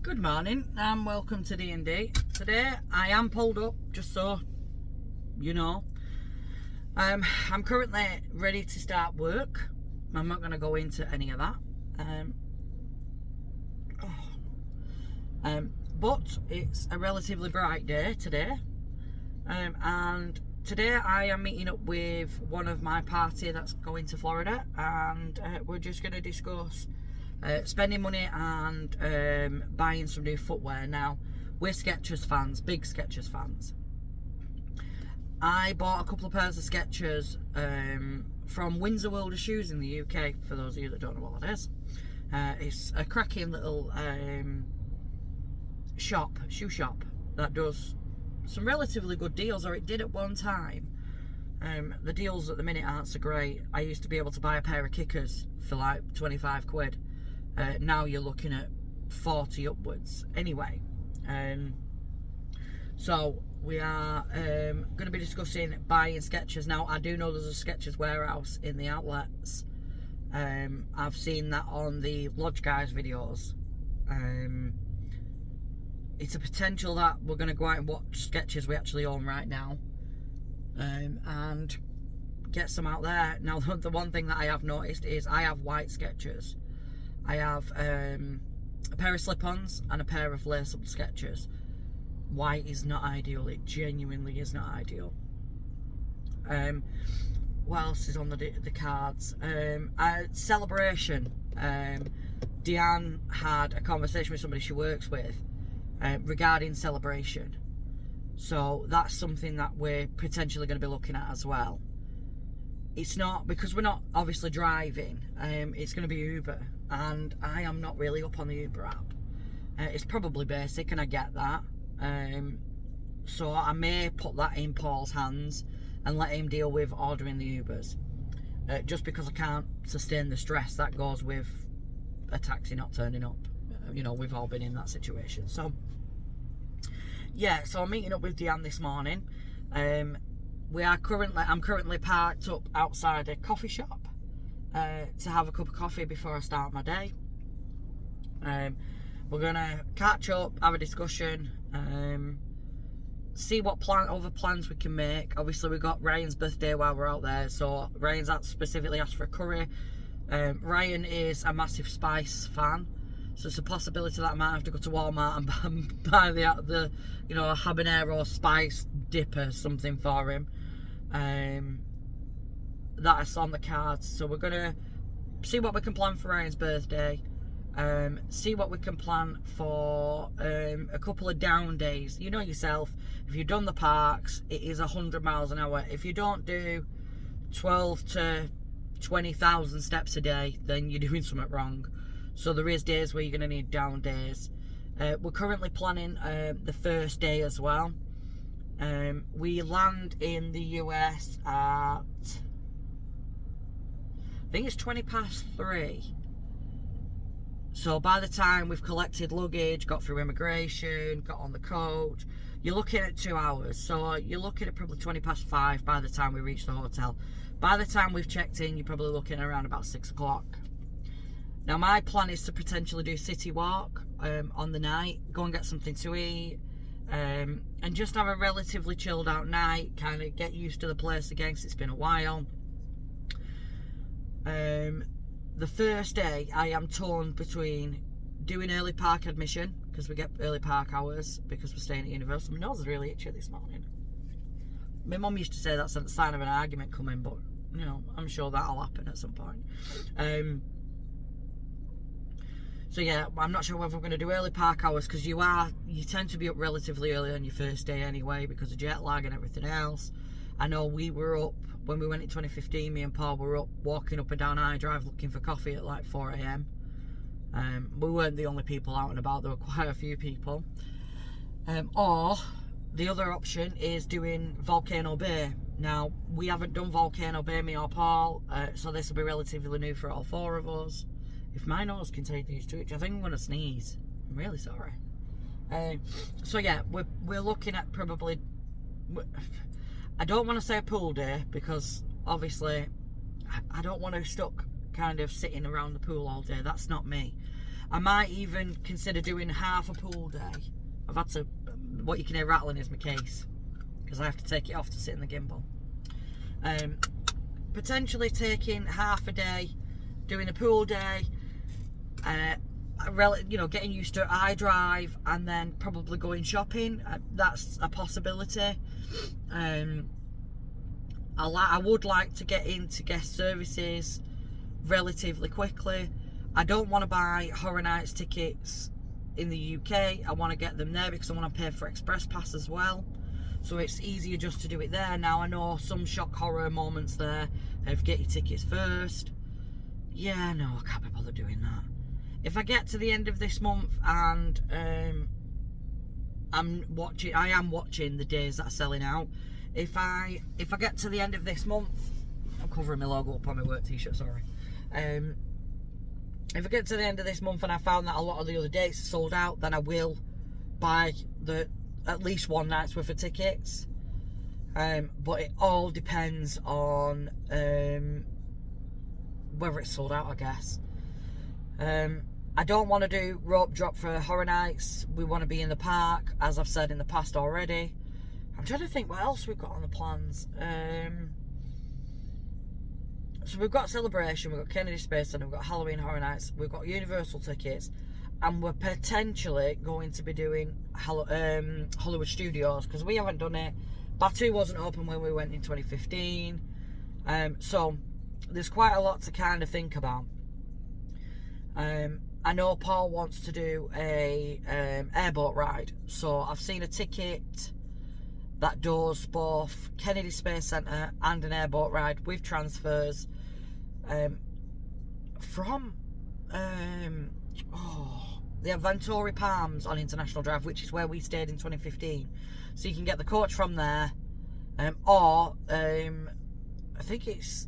Good morning and welcome to D&D. Today I am pulled up, just so you know. I'm currently ready to start work. I'm not going to go into any of that. But it's a relatively bright day today. And today I am meeting up with one of my party that's going to Florida, and we're just going to discuss spending money and buying some new footwear. Now, we're Skechers fans, big Skechers fans. I bought a couple of pairs of Skechers from Windsor World of Shoes in the UK, for those of you that don't know what that is. It's a cracking little shoe shop that does some relatively good deals, or it did at one time. The deals at the minute aren't so great. I used to be able to buy a pair of kickers for like 25 quid. Now you're looking at 40 upwards. Anyway, so we are going to be discussing buying Skechers. Now, I do know there's a Skechers warehouse in the outlets. I've seen that on the Lodge Guys videos. It's a potential that we're going to go out and watch Skechers we actually own right now, and get some out there. Now, the one thing that I have noticed is I have white Skechers. I have a pair of slip-ons and a pair of lace-up Skechers. White is not ideal. It genuinely is not ideal. What else is on the cards? Celebration. Deanne had a conversation with somebody she works with regarding celebration. So that's something that we're potentially going to be looking at as well. It's not, because we're not obviously driving, it's going to be Uber, and I am not really up on the Uber app. It's probably basic, and I get that. So I may put that in Paul's hands and let him deal with ordering the Ubers, just because I can't sustain the stress that goes with a taxi not turning up. You know, we've all been in that situation. So yeah, so I'm meeting up with Deanne this morning. I'm currently parked up outside a coffee shop to have a cup of coffee before I start my day. We're gonna catch up, have a discussion, see what other plans we can make. Obviously, we got Ryan's birthday while we're out there, so Ryan's specifically asked for a curry. Ryan is a massive spice fan, so it's a possibility that I might have to go to Walmart and buy the a habanero spice dip or something for him. That's on the cards. So we're gonna see what we can plan for Ryan's birthday. See what we can plan for a couple of down days. You know yourself, if you've done the parks, it is 100 miles an hour. If you don't do 12 to 20,000 steps a day, then you're doing something wrong. So there is days where you're going to need down days. We're currently planning the first day as well. We land in the US at, I think it's 3:20. So by the time we've collected luggage, got through immigration, got on the coach, you're looking at 2 hours. So you're looking at probably 5:20 by the time we reach the hotel. By the time we've checked in, you're probably looking at around about 6 o'clock. Now, my plan is to potentially do city walk on the night, go and get something to eat, and just have a relatively chilled out night, kind of get used to the place again, because it's been a while. The first day, I am torn between doing early park admission, because we get early park hours, because we're staying at university. My nose is really itchy this morning. My mum used to say that's a sign of an argument coming, but, you know, I'm sure that'll happen at some point. So yeah, I'm not sure whether we're going to do early park hours, because you tend to be up relatively early on your first day anyway, because of jet lag and everything else. I know we were up, when we went in 2015, me and Paul were up walking up and down I Drive looking for coffee at like 4 AM. We weren't the only people out and about, there were quite a few people. Or the other option is doing Volcano Bay. Now, we haven't done Volcano Bay, me or Paul, so this will be relatively new for all four of us. If my nose continues to itch, I think I'm going to sneeze. I'm really sorry. So yeah, we're looking at probably, I don't want to say a pool day, because obviously I don't want to stuck kind of sitting around the pool all day. That's not me. I might even consider doing half a pool day. I've had to, what you can hear rattling is my case, because I have to take it off to sit in the gimbal. Potentially taking half a day, doing a pool day, getting used to iDrive, and then probably going shopping. That's a possibility. I would like to get into guest services relatively quickly. I don't want to buy Horror Nights tickets in the UK. I want to get them there because I want to pay for Express Pass as well. So it's easier just to do it there. Now I know some shock horror moments there of get your tickets first. Yeah, no, I can't be bothered doing that. If I get to the end of this month and I am watching the days that are selling out. If I get to the end of this month, I'm covering my logo up on my work t-shirt, sorry. If I get to the end of this month and I found that a lot of the other dates are sold out, then I will buy at least one night's worth of tickets. But it all depends on whether it's sold out, I guess. I don't want to do rope drop for Horror Nights. We want to be in the park, as I've said in the past already. I'm trying to think what else we've got on the plans. So we've got Celebration, we've got Kennedy Space Centre, we've got Halloween Horror Nights, we've got Universal tickets, and we're potentially going to be doing Hollywood Studios, because we haven't done it. Batu wasn't open when we went in 2015. So there's quite a lot to kind of think about. I know Paul wants to do a airboat ride, so I've seen a ticket that does both Kennedy Space Centre and an airboat ride with transfers from the Aventura Palms on International Drive, which is where we stayed in 2015. So you can get the coach from there, or I think it's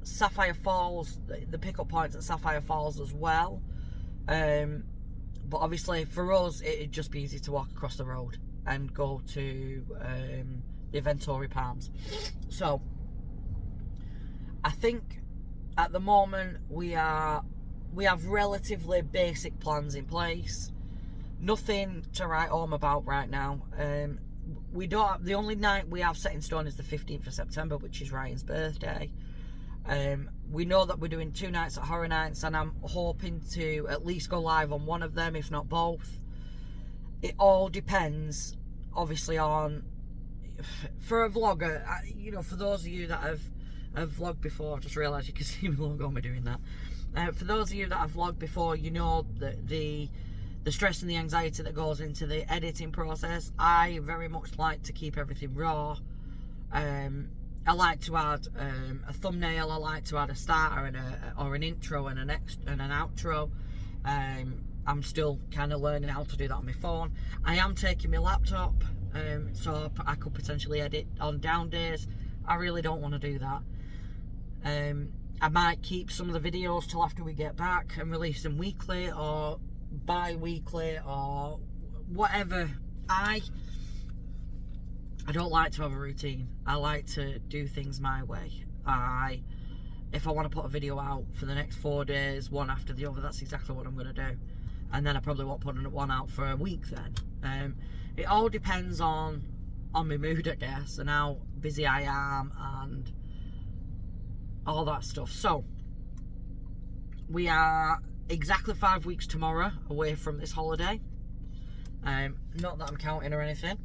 Sapphire Falls, the pickup points at Sapphire Falls as well. But obviously for us, it'd just be easy to walk across the road and go to the Aventura Palms. So I think at the moment we have relatively basic plans in place. Nothing to write home about right now. The only night we have set in stone is the 15th of September, which is Ryan's birthday. We know that we're doing 2 nights at Horror Nights, and I'm hoping to at least go live on one of them, if not both. It all depends, obviously, on, for a vlogger, for those of you that have vlogged before, I just realised you can see my logo on me doing that. For those of you that have vlogged before, you know that the stress and the anxiety that goes into the editing process. I very much like to keep everything raw. I like to add a thumbnail, I like to add a starter or an intro and an outro. I'm still kind of learning how to do that on my phone. I am taking my laptop, so I could potentially edit on down days. I really don't want to do that. I might keep some of the videos till after we get back and release them weekly or bi-weekly or whatever. I don't like to have a routine. I like to do things my way. If I want to put a video out for the next 4 days, one after the other, that's exactly what I'm going to do. And then I probably won't put one out for a week then. It all depends on my mood, I guess, and how busy I am and all that stuff. So, we are exactly 5 weeks tomorrow away from this holiday. Not that I'm counting or anything.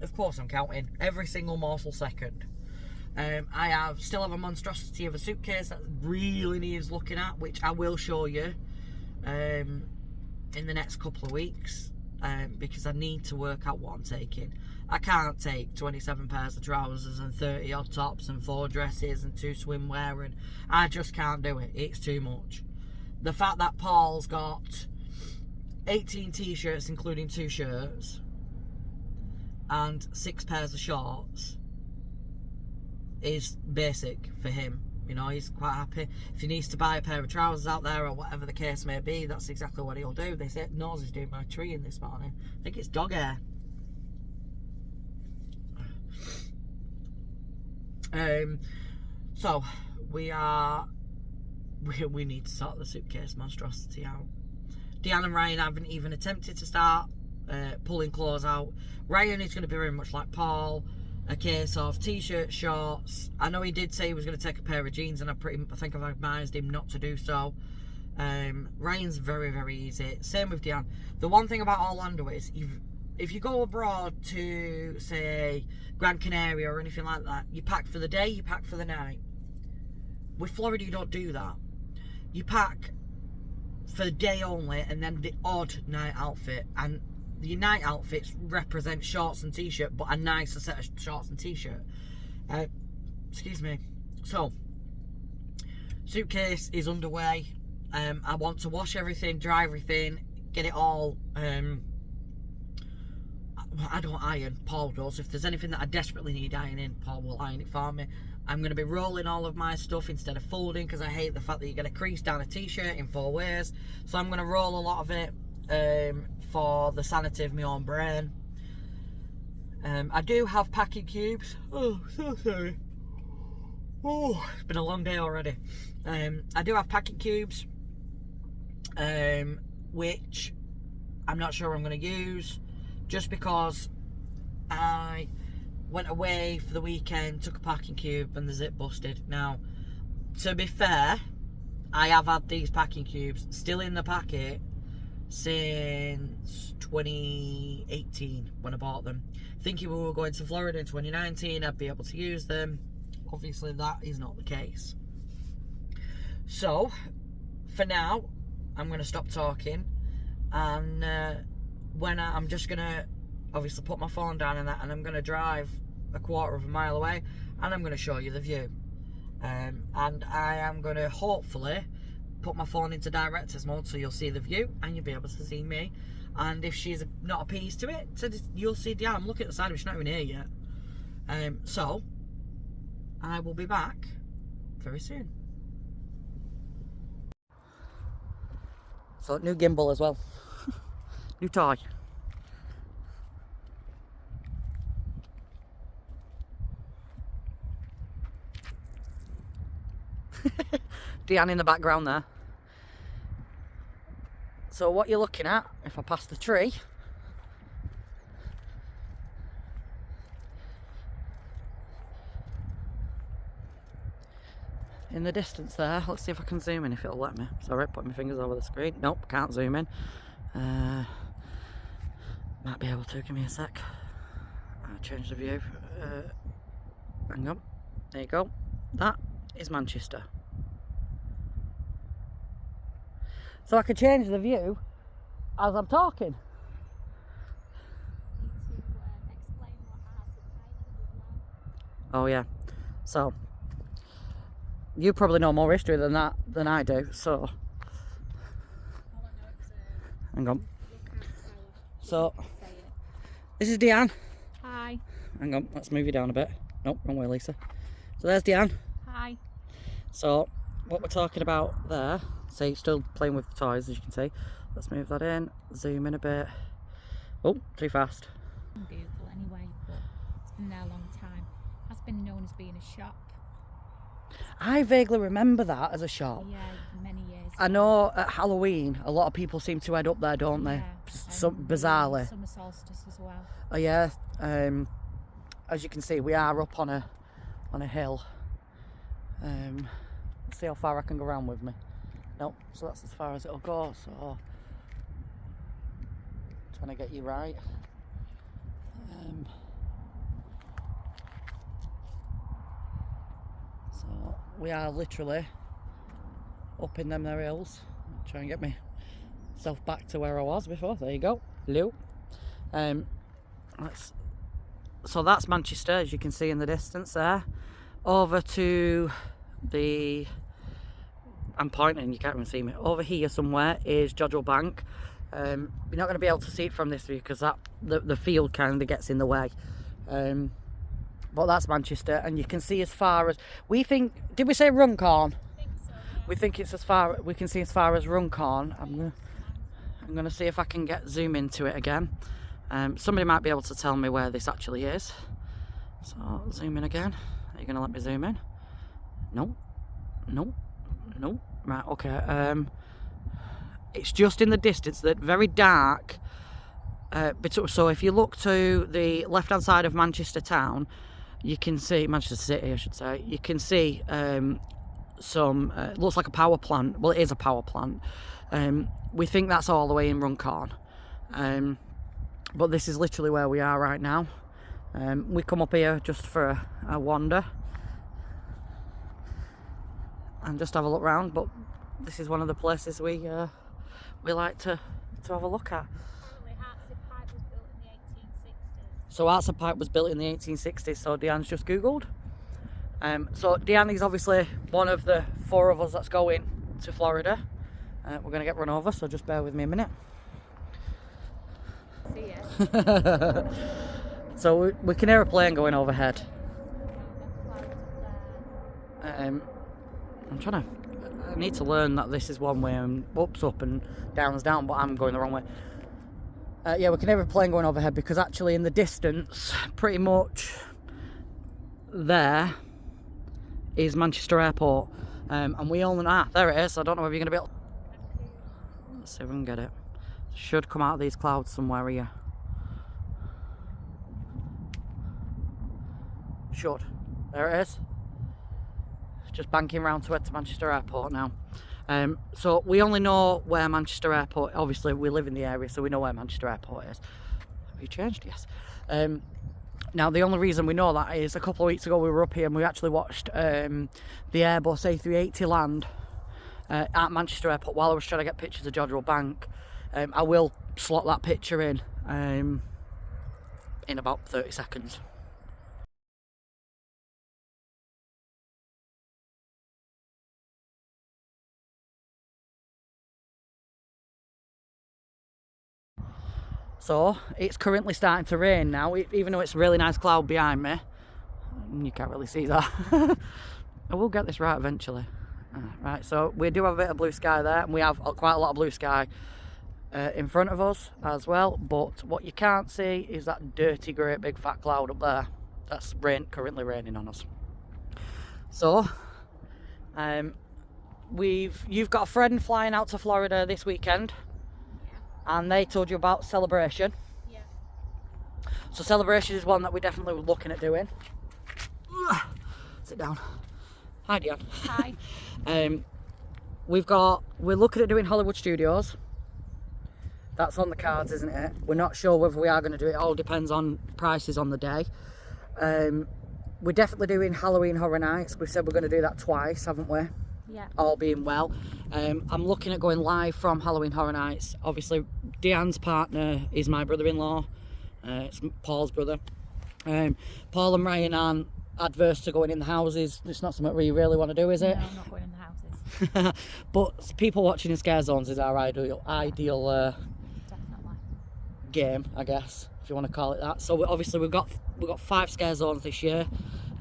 Of course I'm counting every single morsel second. I still have a monstrosity of a suitcase that really needs looking at, which I will show you in the next couple of weeks, because I need to work out what I'm taking. I can't take 27 pairs of trousers and 30 odd tops and 4 dresses and 2 swimwear, and I just can't do it. It's too much. The fact that Paul's got 18 t-shirts including 2 shirts and 6 pairs of shorts is basic for him. You know, he's quite happy. If he needs to buy a pair of trousers out there or whatever the case may be, that's exactly what he'll do. They say nose is doing my tree in this morning. I think it's dog hair. So we are we need to sort the suitcase monstrosity out. Deanne and Ryan haven't even attempted to start pulling clothes out. Ryan is going to be very much like Paul, a case of t-shirt, shorts. I know he did say he was going to take a pair of jeans, and I think I've advised him not to do so. Ryan's very, very easy. Same with Deanne. The one thing about Orlando is, if you go abroad to, say, Gran Canaria or anything like that, you pack for the day, you pack for the night. With Florida, you don't do that. You pack for the day only, and then the odd night outfit. And the night outfits represent shorts and t-shirt, but a nicer set of shorts and t-shirt. Excuse me. So, suitcase is underway. I want to wash everything, dry everything, get it all. I don't iron, Paul does. If there's anything that I desperately need ironing, Paul will iron it for me. I'm going to be rolling all of my stuff instead of folding, because I hate the fact that you're going to crease down a t-shirt in 4 ways. So I'm going to roll a lot of it for the sanity of my own brain. I do have packing cubes. Oh, so sorry. Oh, it's been a long day already. I do have packing cubes, which I'm not sure I'm going to use, just because I went away for the weekend, took a packing cube, and the zip busted. Now, to be fair, I have had these packing cubes still in the packet since 2018 when I bought them, thinking we were going to Florida in 2019 I'd be able to use them. Obviously that is not the case. So for now I'm going to stop talking, and I'm just going to obviously put my phone down and I'm going to drive a 1/4 of a mile away, and I'm going to show you the view, and I am going to hopefully put my phone into director's mode so you'll see the view and you'll be able to see me. And if she's not appeased to it, you'll see Deanne. I'm looking at the side of her, she's not even here yet. So I will be back very soon. So new gimbal as well. New toy. Deanne in the background there. So what you're looking at, if I pass the tree, in the distance there, let's see if I can zoom in, if it'll let me. Sorry, put my fingers over the screen. Nope, can't zoom in. Might be able to, give me a sec. I'll change the view. Hang on, there you go. That is Manchester. So I can change the view as I'm talking. Oh yeah. So you probably know more history than that than I do. So hang on. So this is Deanne. Hi. Hang on, let's move you down a bit. Nope, wrong way, Lisa. So there's Deanne. Hi. So what we're talking about there, see, still playing with the toys, as you can see. Let's move that in, zoom in a bit. Oh, too fast. On Google anyway, but it's been there a long time. It's been known as being a shop. I vaguely remember that as a shop. Yeah, many years. I know at Halloween, a lot of people seem to head up there, don't they? Yeah, Bizarrely. Summer solstice as well. Oh yeah. As you can see, we are up on a hill. Let's see how far I can go around with me. Nope, so that's as far as it'll go. So trying to get you right. So we are literally up in them there hills. Try and get myself back to where I was before. There you go. Hello. So that's Manchester, as you can see in the distance there. Over to the, I'm pointing, you can't even see me. Over here somewhere is Jodrell Bank. You're not going to be able to see it from this view because the field kind of gets in the way. But that's Manchester, and you can see as far as, we think, did we say Runcorn? I think so, yeah. We think it's as far, we can see as far as Runcorn. I'm gonna see if I can zoom into it again. Somebody might be able to tell me where this actually is. So zoom in again. Are you gonna let me zoom in? No, no, no. Right, okay. It's just in the distance, that very dark. So if you look to the left-hand side of Manchester town, you can see, Manchester City I should say, you can see some, it looks like a power plant. Well, it is a power plant. We think that's all the way in Runcorn. But this is literally where we are right now. We come up here just for a wander and just have a look round, but this is one of the places we like to have a look at. So Arts and Pipe was built in the 1860s, so Deanne's just googled. So Deanne is obviously one of the 4 of us that's going to Florida. We're going to get run over, so just bear with me a minute. See ya. So we can hear a plane going overhead. I need to learn that this is one way and up's up and down's down, but I'm going the wrong way. Yeah, we can hear a plane going overhead because actually in the distance, pretty much there is Manchester Airport. And we only, there it is. I don't know if you're going to be able, let's see if we can get it. Should come out of these clouds somewhere here. Should. There it is. Just banking round to Manchester Airport now. So we only know where Manchester Airport, obviously we live in the area, so we know where Manchester Airport is. Have you changed? Yes. Now the only reason we know that is a couple of weeks ago we were up here and we actually watched the Airbus A380 land at Manchester Airport while I was trying to get pictures of Jodrell Bank. I will slot that picture in about 30 seconds. So it's currently starting to rain now, even though it's a really nice cloud behind me. You can't really see that. I will get this right eventually. Right, so we do have a bit of blue sky there, and we have quite a lot of blue sky in front of us as well. But what you can't see is that dirty, great big fat cloud up there. That's currently raining on us. So you've got a friend flying out to Florida this weekend. And they told you about Celebration. Yeah. So Celebration is one that we definitely were looking at doing. Sit down. Hi, Deanne. Hi. We're looking at doing Hollywood Studios. That's on the cards, isn't it? We're not sure whether we are going to do it. It all depends on prices on the day. We're definitely doing Halloween Horror Nights. We said we're going to do that twice, haven't we? Yeah. All being well. I'm looking at going live from Halloween Horror Nights. Obviously, Deanne's partner is my brother-in-law. It's Paul's brother. Paul and Ryan aren't adverse to going in the houses. It's not something we really want to do, is it? No, I'm not going in the houses. But people watching in scare zones is our ideal Definitely. game, I guess, if you want to call it that. So obviously we've got 5 scare zones this year.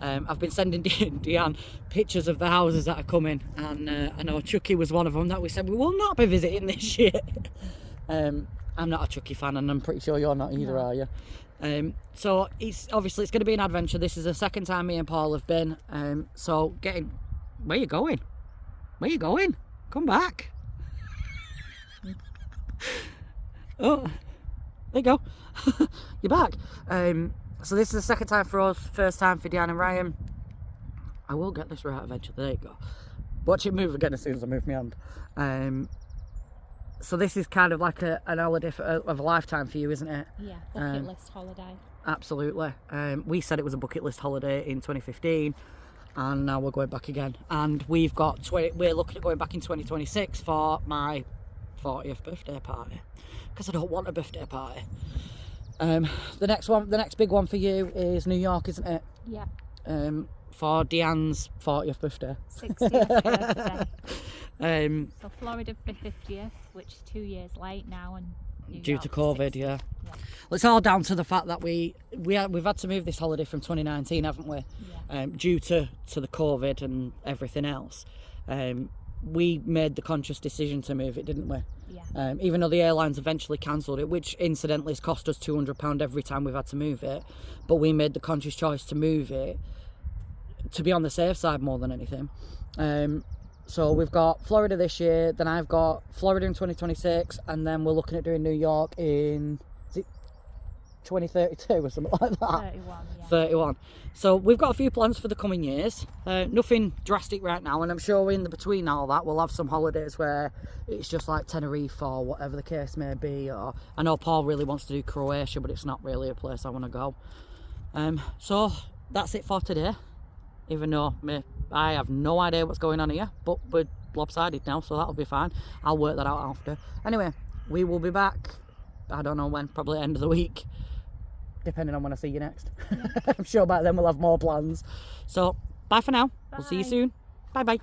I've been sending Deanne pictures of the houses that are coming, and I know Chucky was one of them that we said we will not be visiting this year. I'm not a Chucky fan, and I'm pretty sure you're not either, are you? So it's going to be an adventure. This is the second time me and Paul have been. So where you going? Where you going? Come back. Oh, there you go. You're back. So this is the second time for us, first time for Deanne and Ryan. I will get this right eventually. There you go. Watch it move again as soon as I move my hand. So this is kind of like an holiday of a lifetime for you, isn't it? Yeah, bucket list holiday. Absolutely. We said it was a bucket list holiday in 2015, and now we're going back again. And we're looking at going back in 2026 for my 40th birthday party, because I don't want a birthday party. The next big one for you is New York, isn't it? Yeah. For Deanne's 40th birthday. 60th birthday. So Florida for 50th, which is 2 years late now, and due to COVID, yeah. Well, it's all down to the fact that we've had to move this holiday from 2019, haven't we? Yeah. Due to the COVID and everything else. We made the conscious decision to move it, didn't we? Yeah. Even though the airlines eventually cancelled it, which incidentally has cost us £200 every time we've had to move it, but we made the conscious choice to move it to be on the safe side more than anything. So we've got Florida this year, then I've got Florida in 2026, and then we're looking at doing New York in, is it 2032 or something like that? 31, yeah. 31. So we've got a few plans for the coming years. Nothing drastic right now, and I'm sure in the between all that we'll have some holidays where it's just like Tenerife or whatever the case may be. Or I know Paul really wants to do Croatia, but it's not really a place I want to go. So that's it for today. Even though I have no idea what's going on here, but we're lopsided now, so that'll be fine. I'll work that out after. Anyway, we will be back, I don't know when, probably end of the week, depending on when I see you next. I'm sure by then we'll have more plans. So bye for now. Bye. We'll see you soon. Bye bye.